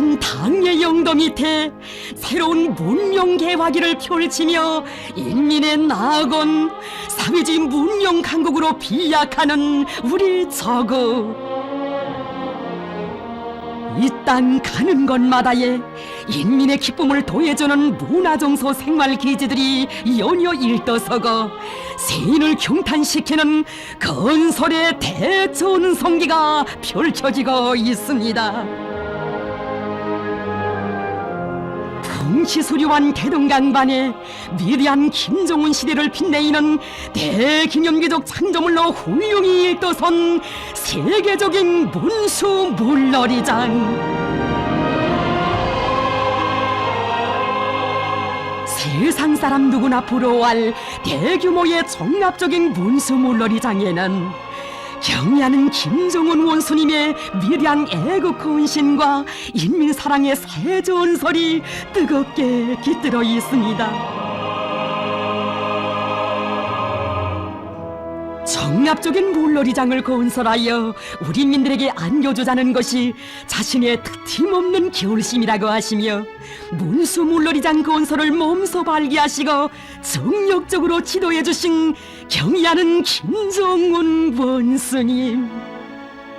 위대한 당의 영도 밑에 새로운 문명 개화기를 펼치며 인민의 낙원 사회주의 문명 강국으로 비약하는 우리 저거. 이 땅 가는 곳마다에 인민의 기쁨을 도해주는 문화정서 생활기지들이 연이어 일떠서고 세인을 경탄시키는 건설의 대전성기가 펼쳐지고 있습니다. 풍시수려한 대동강반에 위대한 김정은 시대를 빛내이는 대기념비적 창조물로 훌륭히 일떠선 세계적인 문수 물놀이장. 세상 사람 누구나 부러워할 대규모의 종합적인 문수 물놀이장에는 경애하는 김정은 원수님의 위대한 애국 헌신과 인민사랑의 새 전설이 뜨겁게 깃들어 있습니다. 종합적인 물놀이장을 건설하여 우리 민들에게 안겨주자는 것이 자신의 틀림없는 결심이라고 하시며 문수 물놀이장 건설을 몸소 발기하시고 정력적으로 지도해 주신 경의하는 김정은 원수님.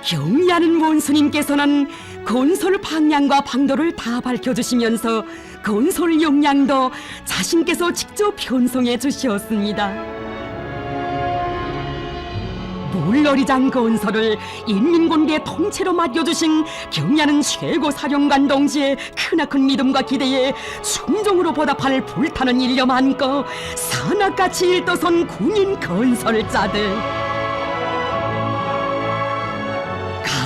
경의하는 원수님께서는 건설 방향과 방도를 다 밝혀주시면서 건설 역량도 자신께서 직접 편성해 주셨습니다. 물놀이장 건설을 인민군대 통째로 맡겨주신 경의하는 최고사령관 동지의 크나큰 믿음과 기대에 충정으로 보답할 불타는 일념 안고 산악같이 일떠선 군인 건설자들.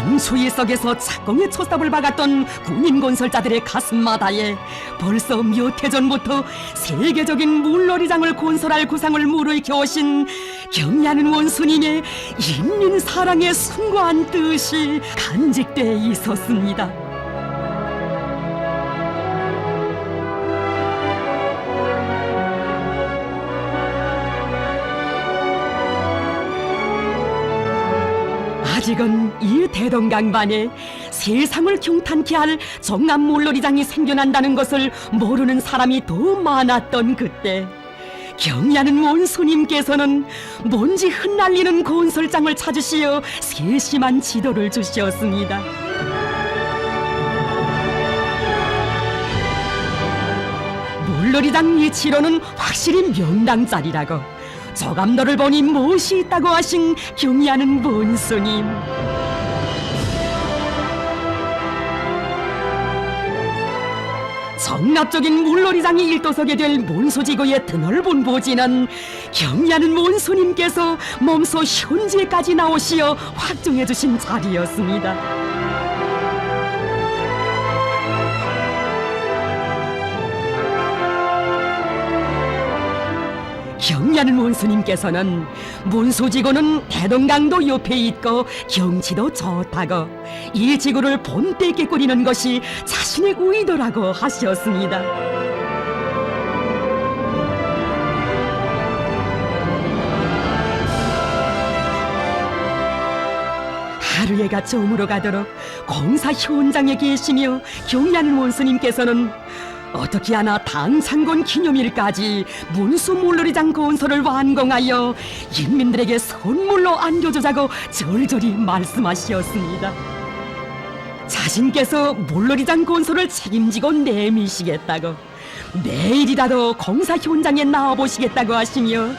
강수위 속에서 착공의 초삽을 박았던 군인 건설자들의 가슴마다에 벌써 몇 해 전부터 세계적인 물놀이장을 건설할 구상을 무르익혀 오신 경의하는 원수님의 인민사랑의 숭고한 뜻이 간직돼 있었습니다. 아직은 이 대동강반에 세상을 경탄케 할 종합 물놀이장이 생겨난다는 것을 모르는 사람이 더 많았던 그때 경의하는 원수님께서는 먼지 흩날리는 건설장을 찾으시어 세심한 지도를 주셨습니다. 물놀이장 위치로는 확실히 명당짜리라고 저감도를 보니 무엇이 있다고 하신 경의하는 원수님. 정납적인 물놀이장이 일도서게 될 문수지구의 드넓은 부지는 경의하는 원수님께서 몸소 현지에까지 나오시어 확정해 주신 자리였습니다. 경의하는 원수님께서는 문수지구는 대동강도 옆에 있고 경치도 좋다고 이 지구를 본때 있게 꾸리는 것이 자신의 의도라고 하셨습니다. 하루해가 저물어 가도록 공사 현장에 계시며 경의하는 원수님께서는 어떻게 하나 당창건 기념일까지 문수 물놀이장 건설을 완공하여 인민들에게 선물로 안겨주자고 절절히 말씀하셨습니다. 자신께서 물놀이장 건설을 책임지고 내미시겠다고 내일이라도 공사 현장에 나와보시겠다고 하시며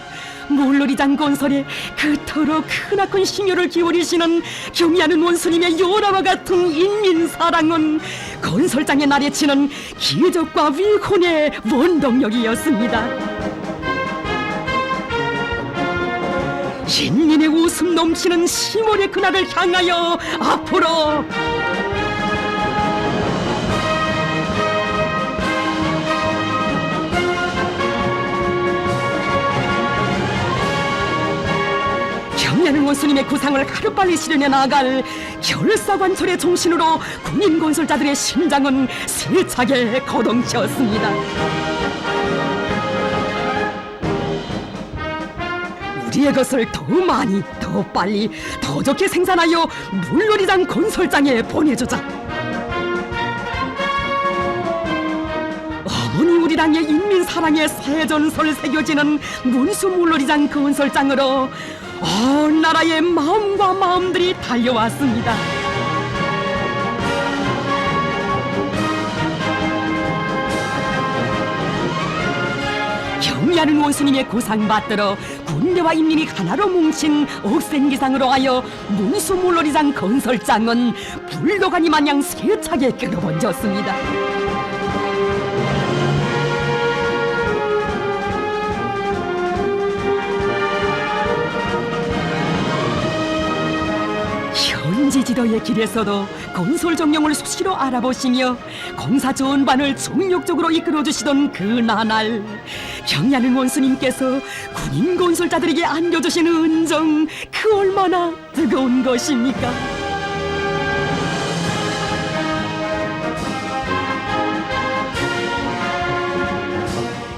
물놀이장 건설에 그토록 크나큰 심혈을 기울이시는 경의하는 원수님의 요라와 같은 인민사랑은 건설장에 나래치는 기적과 위훈의 원동력이었습니다. 인민의 웃음 넘치는 10월의 그날을 향하여 앞으로 경의하는 원수님의 구상을 하루빨리 실현해 나갈 결사관철의 정신으로 군인 건설자들의 심장은 세차게 거동쳤습니다. 우리의 것을 더 많이, 더 빨리, 더 좋게 생산하여 물놀이장 건설장에 보내주자. 대대당의 인민사랑의 새전설 새겨지는 문수물놀이장 건설장으로 온 나라의 마음과 마음들이 달려왔습니다. 경의하는 원수님의 고상받들어 군대와 인민이 하나로 뭉친 억센기상으로 하여 문수물놀이장 건설장은 불도가니 마냥 세차게 끌어번졌습니다. 현지 지도의 길에서도 건설 정령을 수시로 알아보시며 공사 전반을 종력적으로 이끌어주시던 그 나날, 경의하는 원수님께서 군인 건설자들에게 안겨주신 은정, 그 얼마나 뜨거운 것입니까?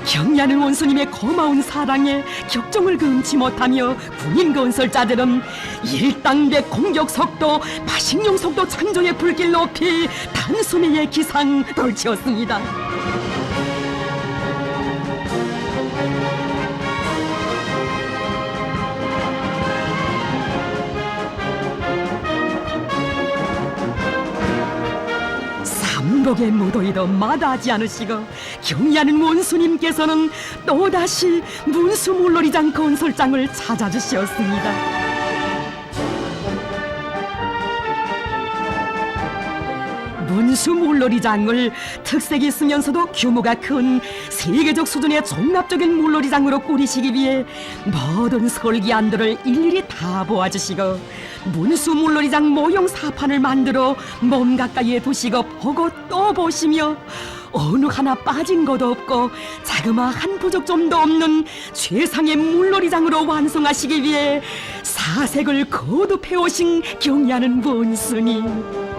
경의하는 원수님의 고마운 사랑에 격정을 금치 못하며 군인 건설자들은 일당백 공격 속도, 마식용 속도 창조의 불길 높이 단숨에의 기상 걸치었습니다. 삼복의 무도이도 마다하지 않으시고 경의하는 원수님께서는 또다시 문수물놀이장 건설장을 찾아주셨습니다. 문수물놀이장을 특색이 있으면서도 규모가 큰 세계적 수준의 종합적인 물놀이장으로 꾸리시기 위해 모든 설계안들을 일일이 다 보아주시고 문수물놀이장 모형 사판을 만들어 몸 가까이에 두시고 보고 또 보시며 어느 하나 빠진 것도 없고 자그마한 부족점도 없는 최상의 물놀이장으로 완성하시기 위해 사색을 거듭해 오신 경의하는 원수님,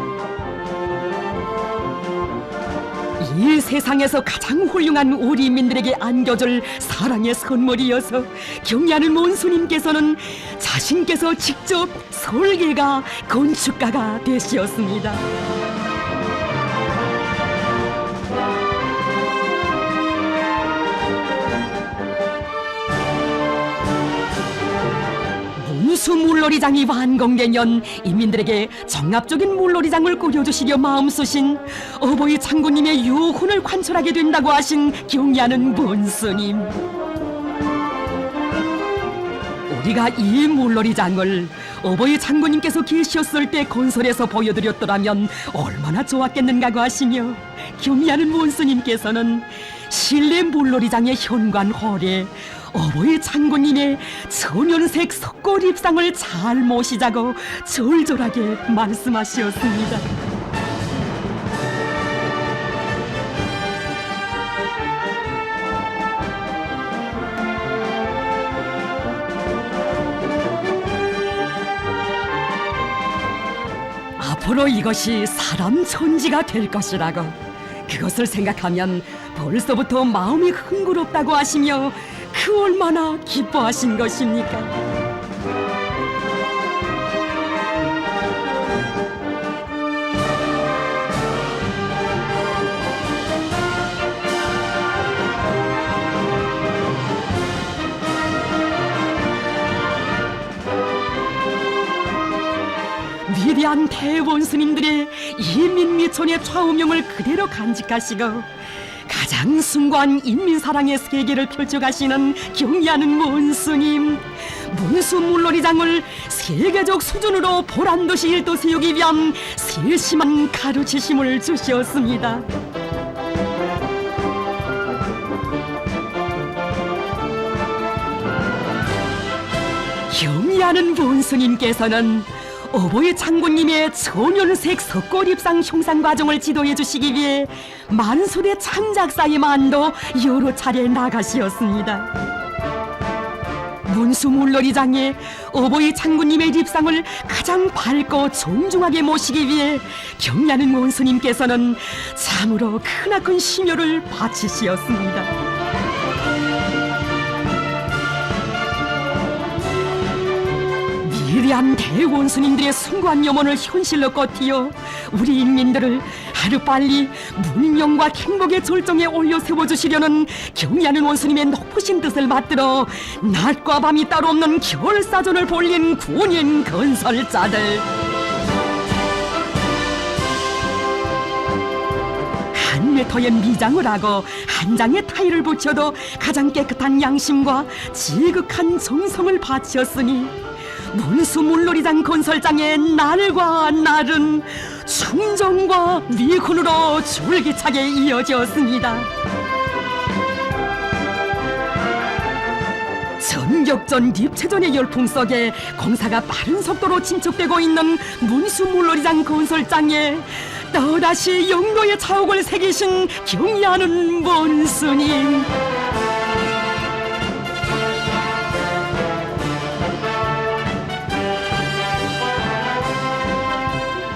이 세상에서 가장 훌륭한 우리 인민들에게 안겨줄 사랑의 선물이어서 경의하는 원수님께서는 자신께서 직접 설계가 건축가가 되시었습니다. 문수물놀이장이 완공되면 인민들에게 종합적인 물놀이장을 꾸려주시려 마음쓰신 어버이 장군님의 유훈을 관철하게 된다고 하신 경의하는 원수님, 우리가 이 물놀이장을 어버이 장군님께서 계셨을 때 건설해서 보여드렸더라면 얼마나 좋았겠는가고 하시며 경의하는 원수님께서는 실내 물놀이장의 현관홀에 어버이 장군님의 천연색 석골 입상을 잘 모시자고 절절하게 말씀하셨습니다. 앞으로 이것이 사람 천지가 될 것이라고, 그것을 생각하면 벌써부터 마음이 흥그럽다고 하시며 그 얼마나 기뻐하신 것입니까? 위대한 대원스님들의 이민미천의 좌우명을 그대로 간직하시고 가장 숭고한 인민사랑의 세계를 펼쳐가시는 경의하는 원수님, 문수물놀이장을 세계적 수준으로 보란듯이 일도세우기 위한 세심한 가르치심을 주셨습니다. 경의하는 원수님께서는 어버이 장군님의 천연색 석골 입상 형상 과정을 지도해 주시기 위해 만수대 창작사에만도 여러 차례 나가시었습니다. 문수물놀이장에 어버이 장군님의 입상을 가장 밝고 존중하게 모시기 위해 경의하는 원수님께서는 참으로 크나큰 심혈을 바치시었습니다. 위대한 대원수님들의 숭고한 염원을 현실로 껏히어 우리 인민들을 하루빨리 문명과 행복의 절정에 올려 세워주시려는 경의하는 원수님의 높으신 뜻을 받들어 낮과 밤이 따로 없는 결사전을 벌린 군인 건설자들. 한 미터의 미장을 하고 한 장의 타일을 붙여도 가장 깨끗한 양심과 지극한 정성을 바치었으니 문수물놀이장 건설장의 날과 날은 충정과 미훈으로 줄기차게 이어졌습니다. 전격전 립체전의 열풍 속에 공사가 빠른 속도로 진척되고 있는 문수물놀이장 건설장에 또다시 영도의 차옥을 새기신 경의하는 원수님.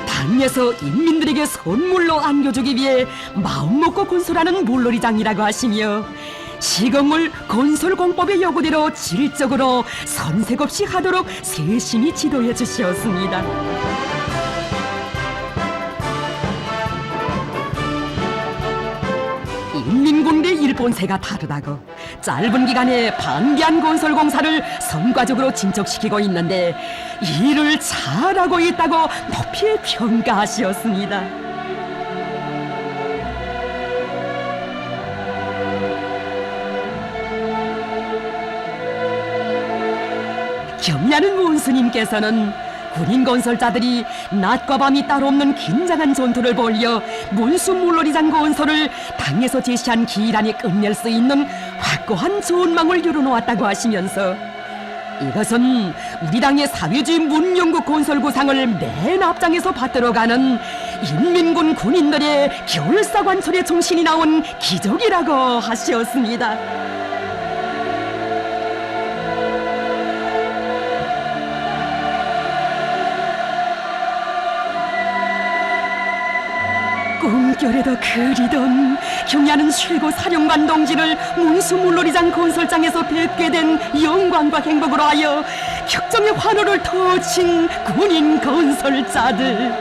당에서 인민들에게 선물로 안겨주기 위해 마음먹고 건설하는 물놀이장이라고 하시며 시건물 건설공법의 요구대로 질적으로 선색 없이 하도록 세심히 지도해 주셨습니다. 인민군대 일본세가 다르다고 짧은 기간에 방대한 건설공사를 성과적으로 진척시키고 있는데 일을 잘하고 있다고 높이 평가하셨습니다. 경의하는 원수님께서는 군인 건설자들이 낮과 밤이 따로 없는 긴장한 전투를 벌여 문수물놀이장 건설을 당에서 제시한 기일 안에 끝낼 수 있는 확고한 전망을 이뤄놓았다고 하시면서 이것은 우리 당의 사회주의 문명국 건설구상을 맨 앞장에서 받들어가는 인민군 군인들의 결사관철의 정신이 나온 기적이라고 하셨습니다. 꿈결에도 그리던 경의하는 최고 사령관 동지를 문수물놀이장 건설장에서 뵙게 된 영광과 행복으로 하여 격정의 환호를 터친 군인 건설자들.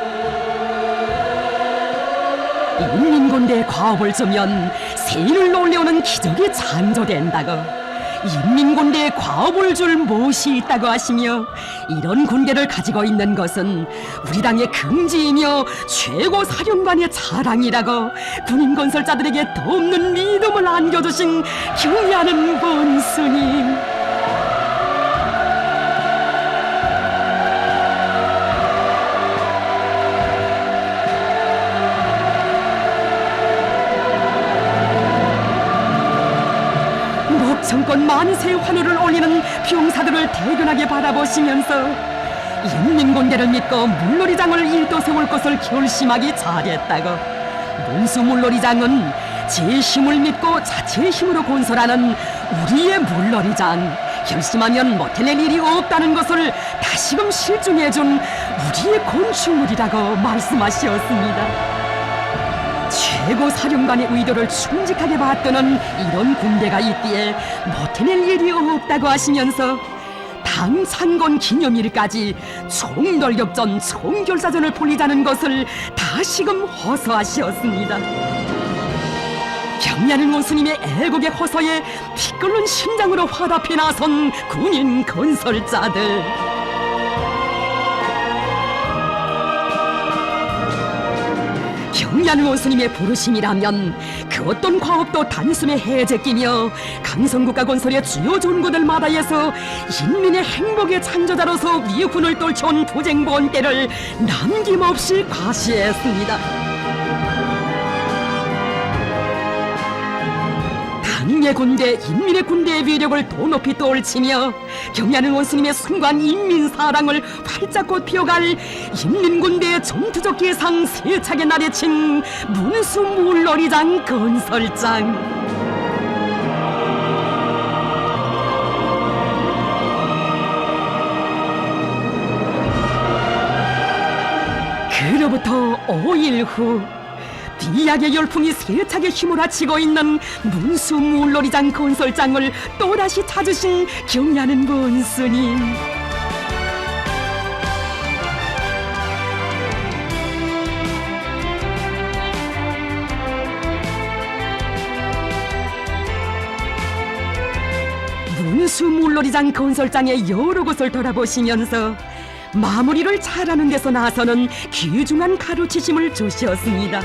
인민군대에 과업을 주면 세인을 놀래오는 기적이 창조된다고 인민군대에 과업을 줄 못이 있다고 하시며 이런 군대를 가지고 있는 것은 우리 당의 긍지이며 최고 사령관의 자랑이라고 군인 건설자들에게 더없는 믿음을 안겨주신 경의하는 원수님. 정권 만세의 환호를 올리는 병사들을 대견하게 바라보시면서 인민군대를 믿고 물놀이장을 일도 세울 것을 결심하기 잘했다고 문수물놀이장은 제 힘을 믿고 자체의 힘으로 건설하는 우리의 물놀이장, 결심하면 못해낼 일이 없다는 것을 다시금 실증해준 우리의 건축물이라고 말씀하셨습니다. 최고 사령관의 의도를 충직하게 받드는 이런 군대가 있기에 못해낼 일이 없다고 하시면서 당 창건 기념일까지 총돌격전 총결사전을 벌이자는 것을 다시금 호소하셨습니다. 경의하는 원수님의 애국의 호소에 피 끓는 심장으로 화답해 나선 군인 건설자들. 경의하는 원수님의 부르심이라면 그 어떤 과업도 단숨에 해제끼며 강성국가 건설의 주요 전구들마다에서 인민의 행복의 창조자로서 위훈을 떨쳐온 부쟁본 때를 남김없이 과시했습니다. 당의 군대, 인민의 군대의 위력을 더 높이 떨치며 경의하는 원수님의 순간 인민사랑을 활짝 피워갈 인민군대의 전투적 예상 세차게 나래친 문수물놀이장 건설장. 그로부터 5일 후 비약의 열풍이 세차게 휘몰아치고 있는 문수물놀이장 건설장을 또다시 찾으신 경의하는 원수님. 문수 물놀이장 건설장의 여러 곳을 돌아보시면서 마무리를 잘하는 데서 나서는 귀중한 가르치심을 주셨습니다.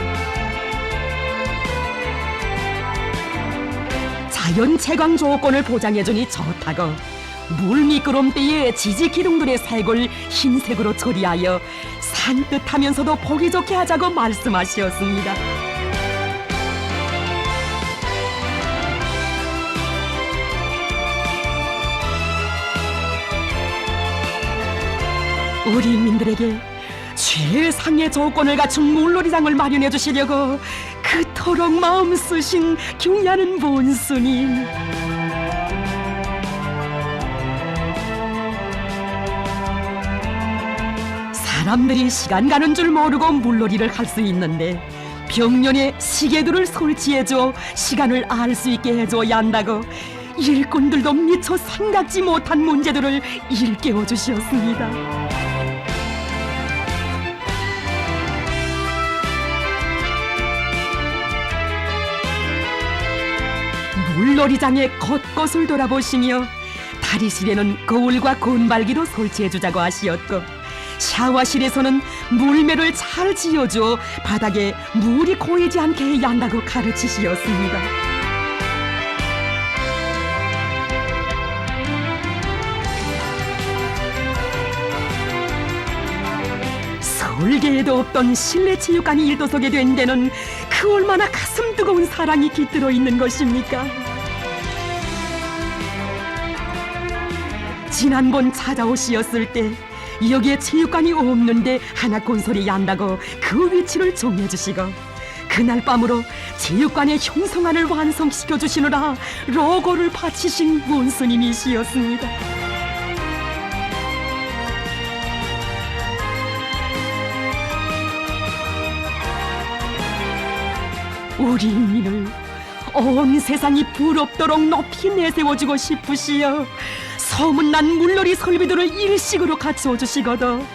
자연 채광 조건을 보장해주니 좋다고 물미끄럼대에 지지 기둥들의 색을 흰색으로 처리하여 산뜻하면서도 보기 좋게 하자고 말씀하셨습니다. 우리 인민들에게 최상의 조건을 갖춘 물놀이장을 마련해 주시려고 그토록 마음 쓰신 경애하는 본스님, 사람들이 시간 가는 줄 모르고 물놀이를 할 수 있는데 벽면에 시계들을 설치해줘 시간을 알 수 있게 해줘야 한다고 일꾼들도 미처 생각지 못한 문제들을 일깨워 주셨습니다. 물놀이장의 곳곳을 돌아보시며 다리실에는 거울과 건발기도 설치해주자고 하시었고 샤워실에서는 물매를 잘 지어줘 바닥에 물이 고이지 않게 해야 한다고 가르치시었습니다. 설계에도 없던 실내 체육관이 일도서게 된 데는 그 얼마나 가슴 뜨거운 사랑이 깃들어 있는 것입니까? 지난번 찾아오시었을 때 여기에 체육관이 없는데 하나 건설해야 한다고 그 위치를 정해주시고 그날 밤으로 체육관의 형성안을 완성시켜 주시느라 로고를 바치신 원수님이시였습니다. 우리 인민을 온 세상이 부럽도록 높이 내세워주고 싶으시어 소문난 물놀이 설비들을 일식으로 갖추어 주시거든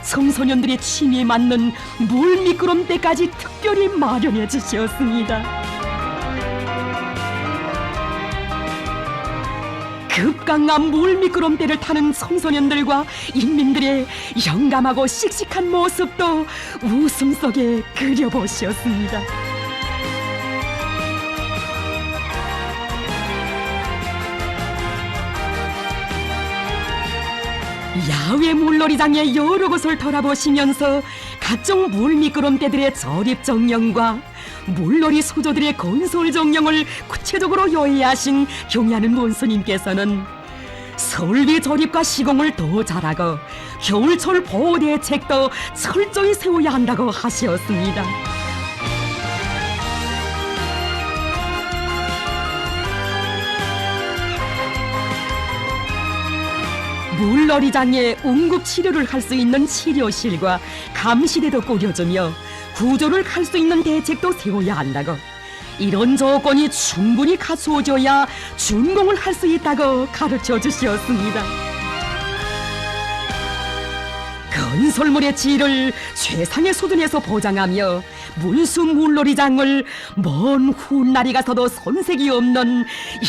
청소년들의 취미에 맞는 물 미끄럼대까지 특별히 마련해 주셨습니다. 급강한 물 미끄럼대를 타는 청소년들과 인민들의 영감하고 씩씩한 모습도 웃음 속에 그려보셨습니다. 야외 물놀이장의 여러 곳을 돌아보시면서 각종 물미끄럼대들의 조립 정령과 물놀이 수조들의 건설 정령을 구체적으로 요해하신 경애하는 원수님께서는 설비 조립과 시공을 더 잘하고 겨울철 보호 대책도 철저히 세워야 한다고 하시었습니다. 물놀이장에 응급 치료를 할 수 있는 치료실과 감시대도 꾸려주며 구조를 할 수 있는 대책도 세워야 한다고 이런 조건이 충분히 갖추어져야 준공을 할 수 있다고 가르쳐 주셨습니다. 건설물의 질을 최상의 수준에서 보장하며 문수 물놀이장을 먼 훗날이 가서도 손색이 없는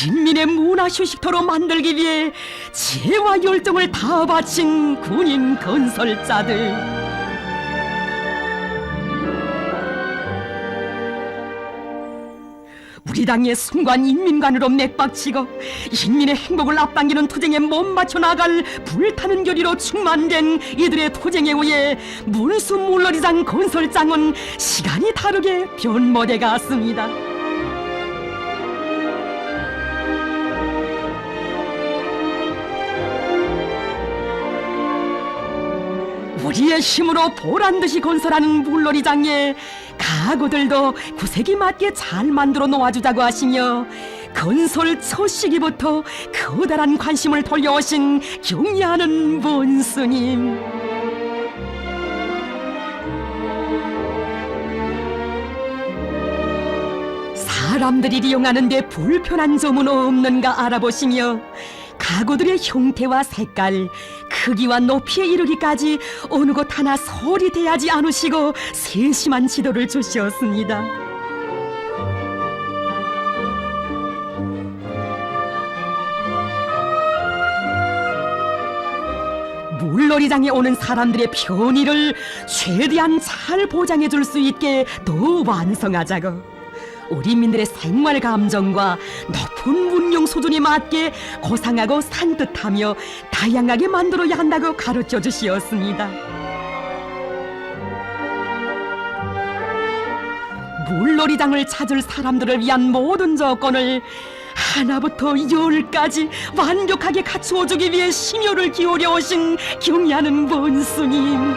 인민의 문화휴식터로 만들기 위해 지혜와 열정을 다 바친 군인 건설자들, 우리 당의 순관 인민관으로 맥박치고 인민의 행복을 앞당기는 투쟁에 못 맞춰 나갈 불타는 결의로 충만된 이들의 투쟁에 의해 문수 물놀이장 건설장은 시간이 다르게 변모돼 갔습니다. 우리의 힘으로 보란듯이 건설하는 물놀이장에 가구들도 구색이 맞게 잘 만들어 놓아주자고 하시며 건설 첫 시기부터 커다란 관심을 돌려오신 경애하는 본스님, 사람들이 이용하는 데 불편한 점은 없는가 알아보시며 가구들의 형태와 색깔, 크기와 높이에 이르기까지 어느 것 하나 소홀히 대하지 않으시고 세심한 지도를 주셨습니다. 물놀이장에 오는 사람들의 편의를 최대한 잘 보장해 줄 수 있게 더 완성하자고, 우리민들의 생활 감정과 높은 문명 수준에 맞게 고상하고 산뜻하며 다양하게 만들어야 한다고 가르쳐 주시었습니다. 물놀이장을 찾을 사람들을 위한 모든 조건을 하나부터 열까지 완벽하게 갖추어주기 위해 심혈을 기울여 오신 경의하는 본스님,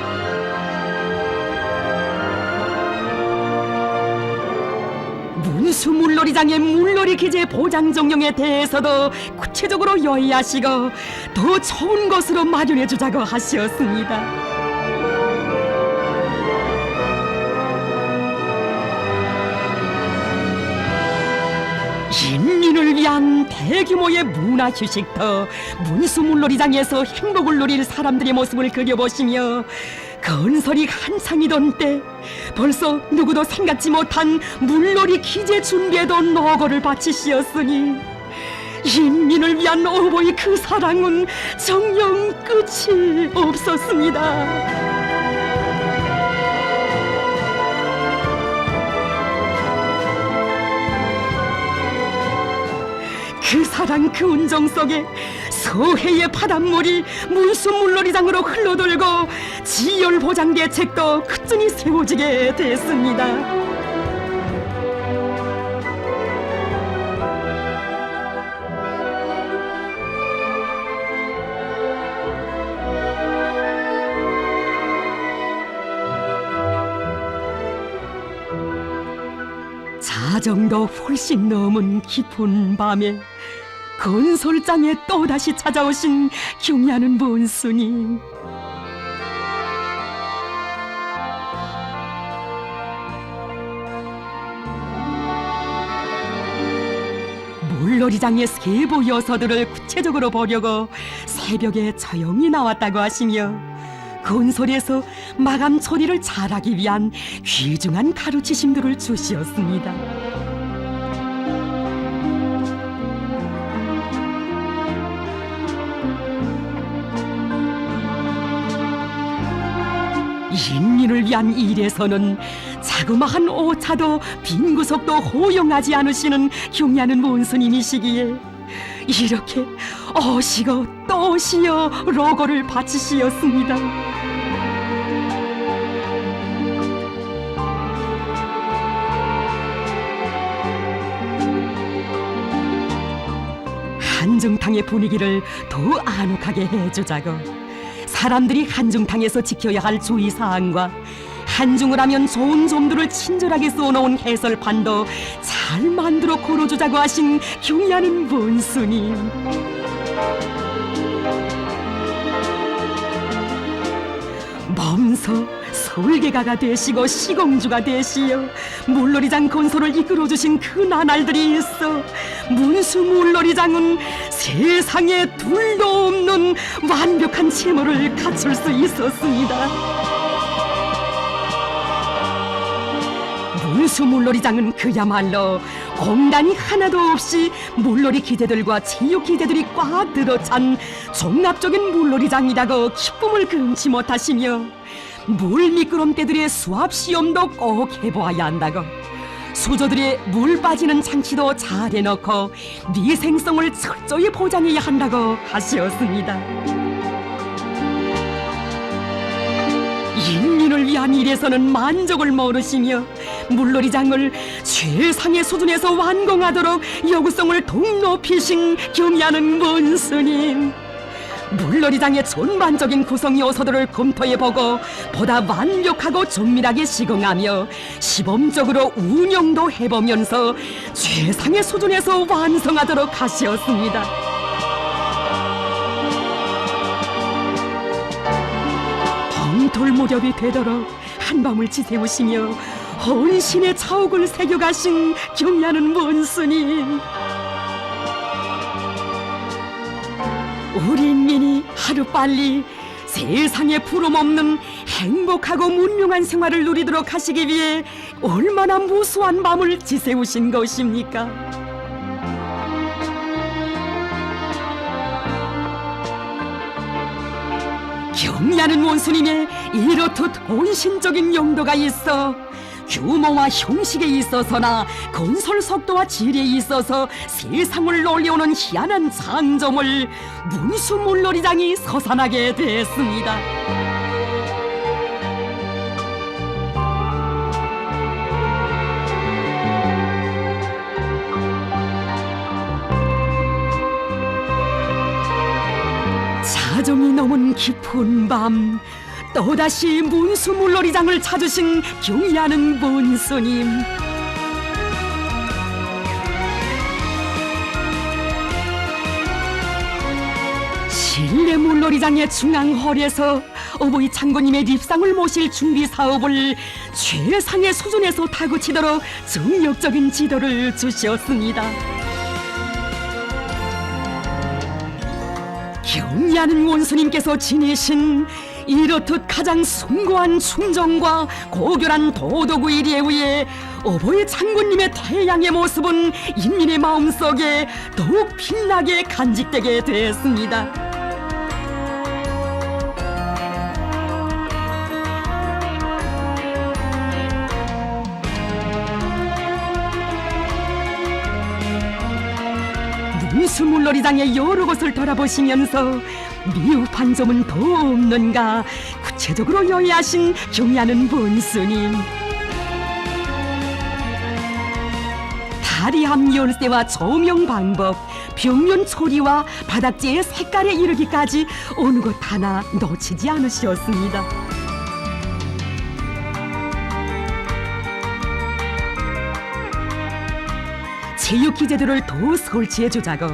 문수 물놀이장의 물놀이 기재 보장 정령에 대해서도 구체적으로 요의하시고 더 좋은 것으로 마련해 주자고 하셨습니다. 인민을 위한 대규모의 문화휴식터 문수물놀이장에서 행복을 누릴 사람들의 모습을 그려보시며, 건설이 한창이던 때 벌써 누구도 생각지 못한 물놀이 기재 준비에도 노고를 바치시었으니, 인민을 위한 어버이 그 사랑은 정녕 끝이 없었습니다. 그 사랑 그 운정 속에 서해의 바닷물이 문수물놀이장으로 흘러들고 지열보장 대책도 끝전이 세워지게 됐습니다. 자정도 훨씬 넘은 깊은 밤에 건설장에 또다시 찾아오신 경의하는 본스님, 물놀이장의 세부 요소들을 구체적으로 보려고 새벽에 조용히 나왔다고 하시며, 건설에서 마감 처리를 잘하기 위한 귀중한 가르치심들을 주시었습니다. 인민을 위한 일에서는 자그마한 오차도 빈 구석도 허용하지 않으시는 경의하는 본스님이시기에 이렇게 오시고 또 오시어 로고를 바치시었습니다. 한중탕의 분위기를 더 아늑하게 해주자고, 사람들이 한중탕에서 지켜야 할 주의사항과 한중을 하면 좋은 점들을 친절하게 써놓은 해설판도 잘 만들어 걸어주자고 하신 경의하는 본스님, 몸소 설계가가 되시고 시공주가 되시어 물놀이장 건설을 이끌어주신 그 나날들이 있어 문수 물놀이장은 세상에 둘도 없는 완벽한 채모를 갖출 수 있었습니다. 문수 물놀이장은 그야말로 공단이 하나도 없이 물놀이 기재들과 체육 기재들이 꽉 들어찬 종합적인 물놀이장이라고 기쁨을 금치 못하시며, 물 미끄럼대들의 수압 시험도 꼭 해보아야 한다고, 수조들의 물 빠지는 장치도 잘 해놓고 위생성을 철저히 보장해야 한다고 하시었습니다. 인민을 위한 일에서는 만족을 모르시며 물놀이장을 최상의 수준에서 완공하도록 요구성을 더욱 높이신 경의하는 본스님, 물놀이장의 전반적인 구성 요소들을 검토해보고 보다 완벽하고 정밀하게 시공하며 시범적으로 운영도 해보면서 최상의 수준에서 완성하도록 하시었습니다. 봄돌 무렵이 되도록 한밤을 지새우시며 헌신의 자욱을 새겨가신 경의하는 본스님, 우리 인민이 하루빨리 세상에 부름없는 행복하고 문명한 생활을 누리도록 하시기 위해 얼마나 무수한 밤을 지새우신 것입니까? 경리하는 원수님의 이렇듯 혼신적인 용도가 있어 규모와 형식에 있어서나 건설 속도와 질에 있어서 세상을 놀려오는 희한한 장점을 문수물놀이장이 서산하게 됐습니다. 자정이 넘은 깊은 밤 또다시 문수물놀이장을 찾으신 경리하는 문수님. 실내 물놀이장의 중앙홀에서 어버이 창고님의 립상을 모실 준비 사업을 최상의 수준에서 다그치도록 정력적인 지도를 주셨습니다. 경리하는 원수님께서 지니신 이렇듯 가장 숭고한 충정과 고결한 도덕의리에 의해 어버이 창군님의 태양의 모습은 인민의 마음속에 더욱 빛나게 간직되게 됐습니다. 문수물놀이장의 여러 곳을 돌아보시면서 미흡한 점은 더 없는가 구체적으로 요해하신 경리하는 문수님. 다리함 열쇠와 조명 방법, 벽면 처리와 바닥재의 색깔에 이르기까지 어느 것 하나 놓치지 않으셨습니다. 체육기재들을 더 설치해주자고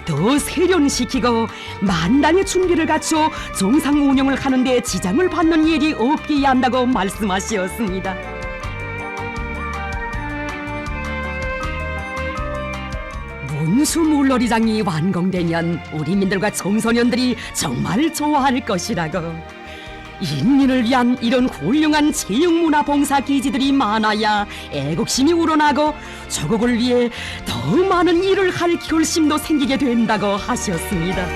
더 세련시키고 만단의 준비를 갖추어 정상 운영을 하는데 지장을 받는 일이 없게 한다고 말씀하셨습니다. 문수물놀이장이 완공되면 우리민들과 청소년들이 정말 좋아할 것이라고. 인민을 위한 이런 훌륭한 체육문화봉사기지들이 많아야 애국심이 우러나고 조국을 위해 더 많은 일을 할 결심도 생기게 된다고 하셨습니다.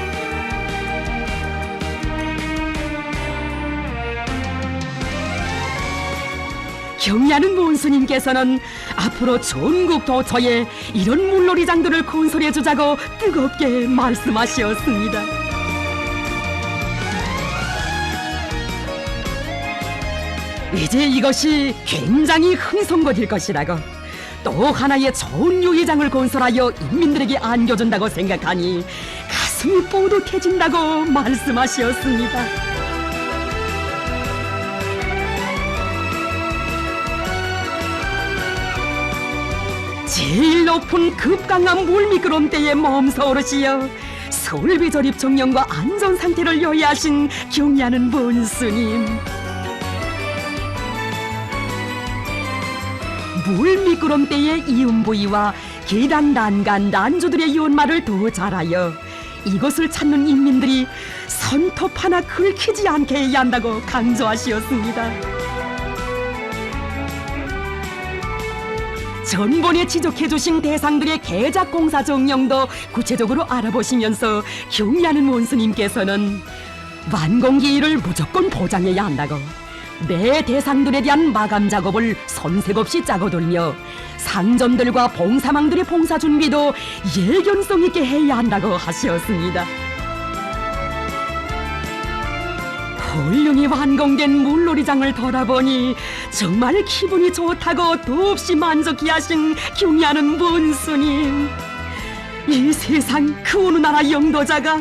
경리하는 문수님께서는 앞으로 전국 도처에 이런 물놀이장들을 건설해 주자고 뜨겁게 말씀하셨습니다. 이제 이것이 굉장히 흥성거릴 것이라고 또 하나의 좋은 유회장을 건설하여 인민들에게 안겨준다고 생각하니 가슴이 뿌듯해진다고 말씀하셨습니다. 제일 높은 급강한 물미끄럼대에 멈서오르시어 서울비 조립 정령과 안전 상태를 요해하신 경리하는 문수님. 물미끄럼대의 이음 부위와 계단 난간 난조들의 연마를 더 잘하여 이것을 찾는 인민들이 손톱 하나 긁히지 않게 해야 한다고 강조하시었습니다. 전번에 지적해주신 대상들의 개작공사 정령도 구체적으로 알아보시면서 경리하는 원수님께서는 완공기일을 무조건 보장해야 한다고 매 대상들에 대한 마감 작업을 손색 없이 짜고들며 상점들과 봉사망들의 봉사 준비도 예견성 있게 해야 한다고 하셨습니다. 훌륭히 완공된 물놀이장을 돌아보니 정말 기분이 좋다고 더없이 만족해 하신 경리하는 문수님. 이 세상 그 어느 나라 영도자가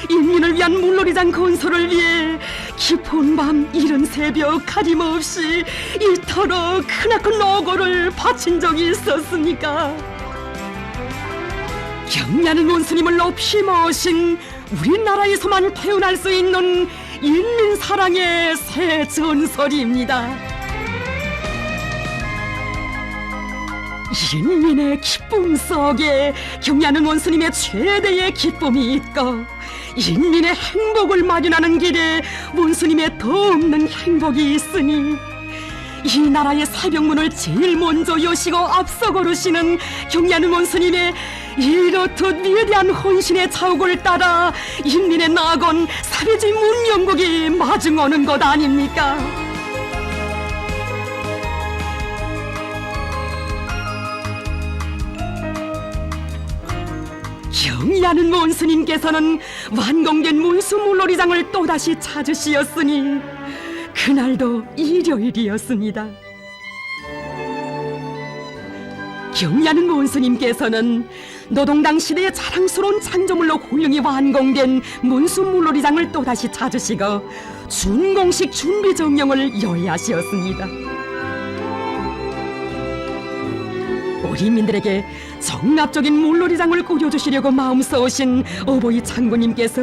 인민을 위한 물놀이장 건설을 위해 깊은 밤 이른 새벽 가림없이 이토록 크나큰 노고를 바친 적이 있었습니까? 경리하는 원수님을 높이 모신 우리나라에서만 태어날 수 있는 인민 사랑의 새 전설입니다. 인민의 기쁨 속에 경리하는 원수님의 최대의 기쁨이 있고 인민의 행복을 마련하는 길에 원수님의 더 없는 행복이 있으니 이 나라의 새벽문을 제일 먼저 여시고 앞서 걸으시는 경리하는 원수님의 이렇듯 위대한 헌신의 자욱을 따라 인민의 낙원 사회주의 문명국이 마중오는 것 아닙니까? 경의하는 문스님께서는 완공된 문수물놀이장을 또다시 찾으시었으니 그날도 일요일이었습니다. 경의하는 문스님께서는 노동당 시대의 자랑스러운 창조물로 훌륭히 완공된 문수물놀이장을 또다시 찾으시고 준공식 준비 정령을 여회하시었습니다. 우리민들에게 정납적인 물놀이장을 꾸려주시려고 마음 써오신 어버이 창구님께서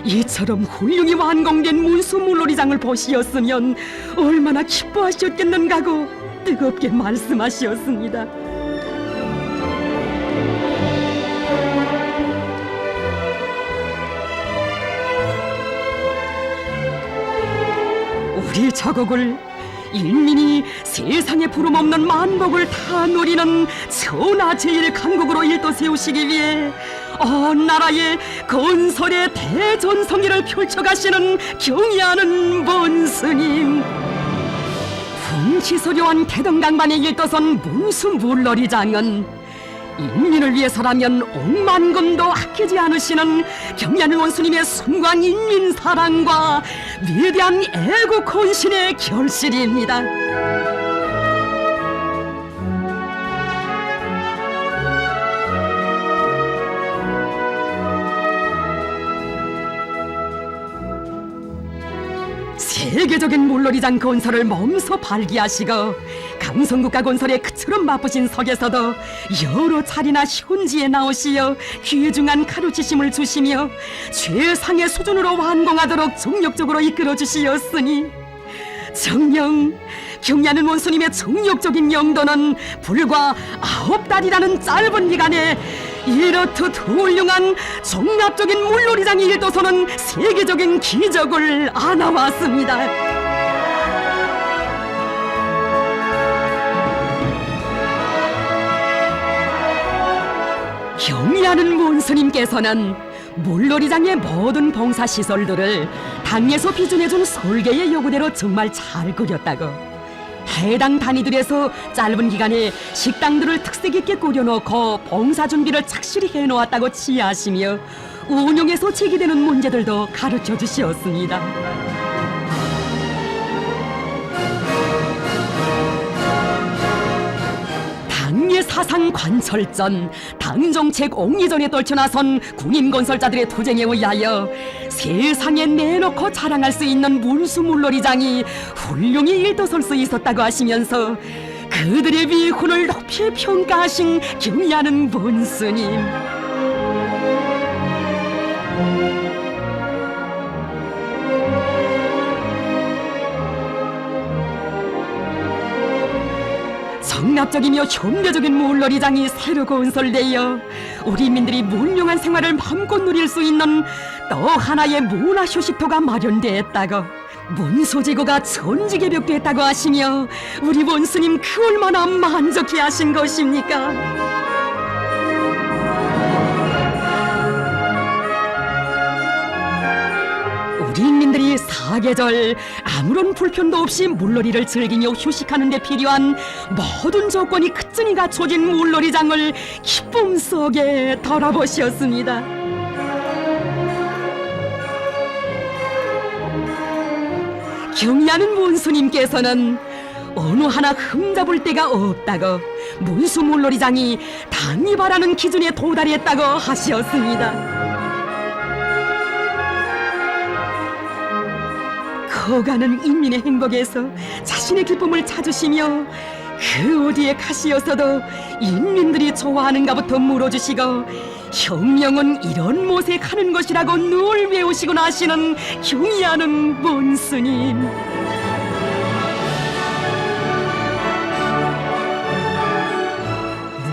이처럼 훌륭히 완공된 문수물놀이장을 보시었으면 얼마나 기뻐하셨겠는가고 뜨겁게 말씀하시었습니다. 우리 자국을 인민이 세상에 부름없는 만복을 다 누리는 천하제일강국으로 일도 세우시기 위해 온 나라의 건설의 대전성기를 펼쳐가시는 경의하는 문스님, 풍치소료한 대등강반의 일도선 문수물놀이장은 인민을 위해서라면 억만금도 아끼지 않으시는 경의하는 원수님의 숭고한 인민사랑과 위대한 애국 헌신의 결실입니다. 세계적인 물놀이장 건설을 몸소 발기하시고 강성국가 건설에 그처럼 바쁘신 석에서도 여러 차례나 현지에 나오시어 귀중한 가르치심을 주시며 최상의 수준으로 완공하도록 정력적으로 이끌어 주시었으니 정녕 경의하는 원수님의 정력적인 영도는 불과 9달이라는 짧은 기간에 이렇듯 훌륭한 종합적인 물놀이장 일도서는 세계적인 기적을 안아왔습니다. 경의하는 문스님께서는 물놀이장의 모든 봉사시설들을 당에서 비준해준 설계의 요구대로 정말 잘 그렸다고, 해당 단위들에서 짧은 기간에 식당들을 특색 있게 꾸려놓고 봉사 준비를 착실히 해놓았다고 치하하시며 운영에서 제기되는 문제들도 가르쳐 주시었습니다. 당의 사상 관철전, 당정책 옹리전에 떨쳐나선 군인건설자들의 투쟁에 의하여 세상에 내놓고 자랑할 수 있는 문수물놀이장이 훌륭히 일도설 수 있었다고 하시면서 그들의 위훈을 높이 평가하신 경의하는 문스님, 정납적이며 현대적인 물놀이장이 새로 건설되어 우리민들이 문명한 생활을 마음껏 누릴 수 있는 또 하나의 문화휴식토가 마련되었다고, 문소지구가 천지개벽됐다고 하시며 우리 원스님 그 얼마나 만족해 하신 것입니까? 우리 인민들이 사계절 아무런 불편도 없이 물놀이를 즐기며 휴식하는 데 필요한 모든 조건이 끝전이 갖춰진 물놀이장을 기쁨 속에 돌아보셨습니다. 경의하는 문수님께서는 어느 하나 흠잡을 데가 없다고, 문수 물놀이장이 당이 바라는 기준에 도달했다고 하셨습니다. 커가는 인민의 행복에서 자신의 기쁨을 찾으시며 그 어디에 가시어서도 인민들이 좋아하는가부터 물어주시고 혁명은 이런 못에 가는 것이라고 늘 외우시고 나시는 경의하는 문스님,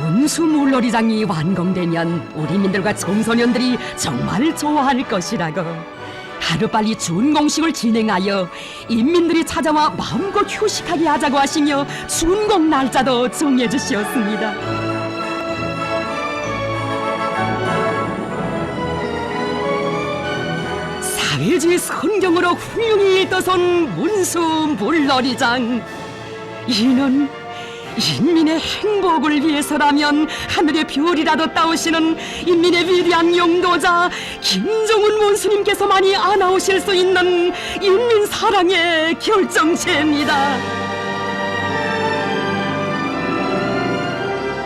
문수 물놀이장이 완공되면 우리민들과 청소년들이 정말 좋아할 것이라고, 하루빨리 준공식을 진행하여 인민들이 찾아와 마음껏 휴식하게 하자고 하시며 준공 날짜도 정해주셨습니다. 대지 선경으로 훌륭히 일떠선 문수 물놀이장. 이는 인민의 행복을 위해서라면 하늘의 별이라도 따오시는 인민의 위대한 용도자 김정은 원수님께서만이 안아오실 수 있는 인민 사랑의 결정체입니다.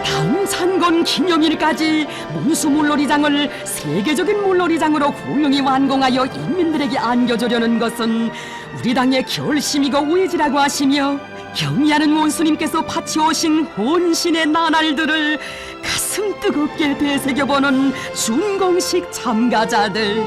다음 창건 기념일까지 문수 물놀이장을 세계적인 물놀이장으로 훌륭히 완공하여 인민들에게 안겨주려는 것은 우리 당의 결심이고 의지라고 하시며, 경의하는 원수님께서 바치오신 혼신의 나날들을 가슴 뜨겁게 되새겨보는 준공식 참가자들.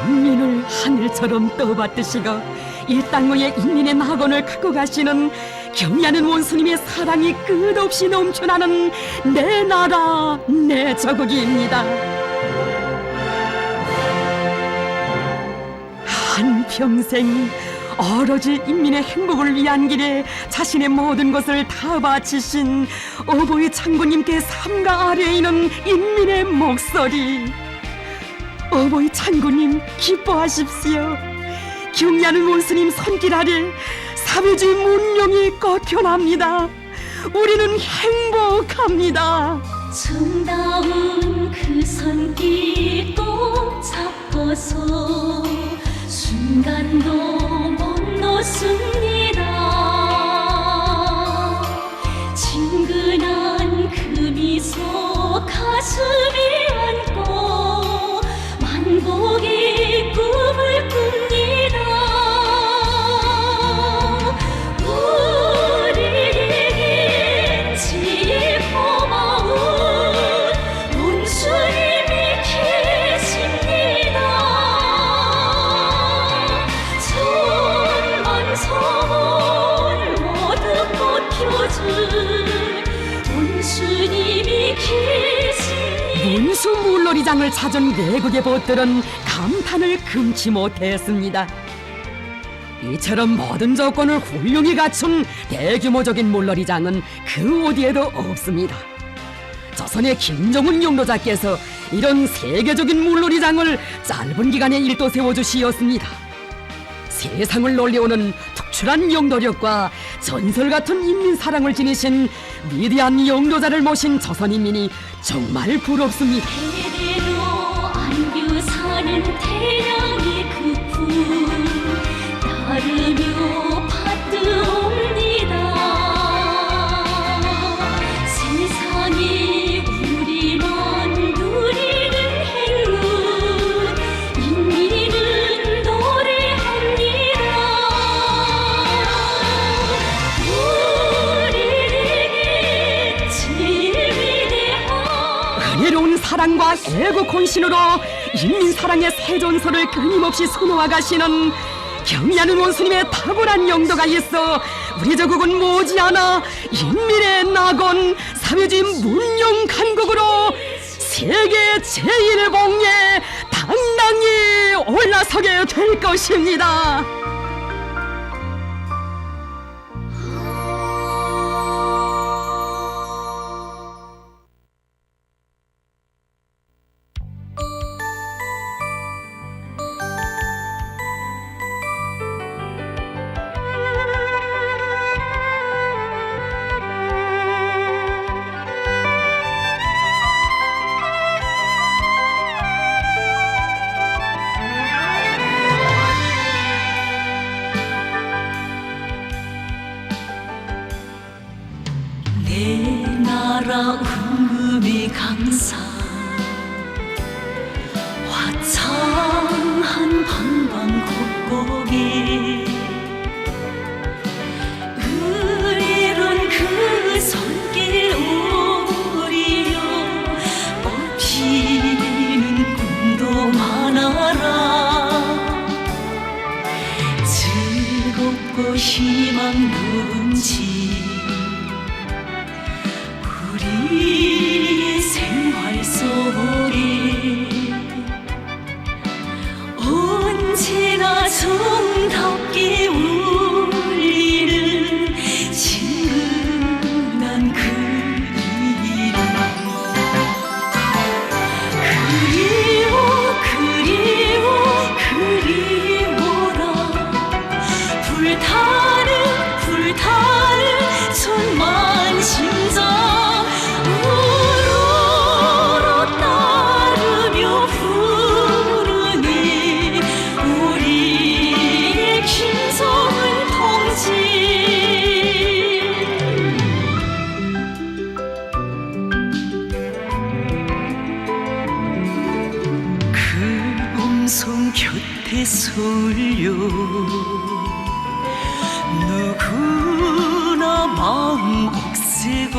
인민을 하늘처럼 떠받드시고 이 땅 위에 인민의 낙원을 갖고 가시는 경의하는 원수님의 사랑이 끝없이 넘쳐나는 내 나라 내 저국입니다. 한평생 오로지 인민의 행복을 위한 길에 자신의 모든 것을 다 바치신 어버이 창군님께 삼가 아래에 있는 인민의 목소리. 어버이 창군님 기뻐하십시오. 경의하는 원수님 손길 아래 사회주의 문명이 꽃펴납니다. 우리는 행복합니다. 정다운 그 손길 꼭 잡고서 순간도 못 놓습니다. 친근한 그 미소 가슴에 안고 만복의 꿈을 꿉니다. 우리에겐 제일 고마운 원수님이 계십니다. 천만성을 모두 꽃펴줄 원수님이 계십니다. 문수 물놀이장을 찾은 외국의 보들은 감탄을 금치 못했습니다. 이처럼 모든 조건을 훌륭히 갖춘 대규모적인 물놀이장은 그 어디에도 없습니다. 조선의 김정은 용도자께서 이런 세계적인 물놀이장을 짧은 기간에 일도 세워주시었습니다. 세상을 놀려오는 특출한 용도력과 전설 같은 인민 사랑을 지니신 위대한 용도자를 모신 조선인민이 정말 부럽습니다. 대대로 안겨 사는 태양의 그 불 따르며 받드옵니다. 세상에 우리만 누리는 행운 인민은 노래합니다. 우리에게 제일 위대한 은혜로운 사랑과 애국 헌신으로 인민 사랑의 세존서를 끊임없이 수놓아 가시는 경의하는 원수님의 탁월한 용도가 있어 우리 저국은 머지않아 인민의 낙원 사회주의 문명 강국으로 세계 제1봉에 당당히 올라서게 될 것입니다. 내 나라 은금이 강산 화창한 방방곡곡에 의리론 그 손길 오리여 꽃피는 꿈도 많아라. 즐겁고 희망 넘치 우리의 생활 속에 언제나 정답게 울리는 친근한 그 이름 울려 누구나 마음 억세고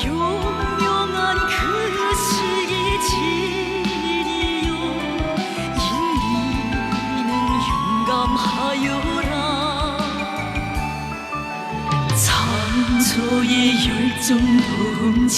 용명한 그 시기 진이여 인리는 용감하여라 창조의 열정 넘치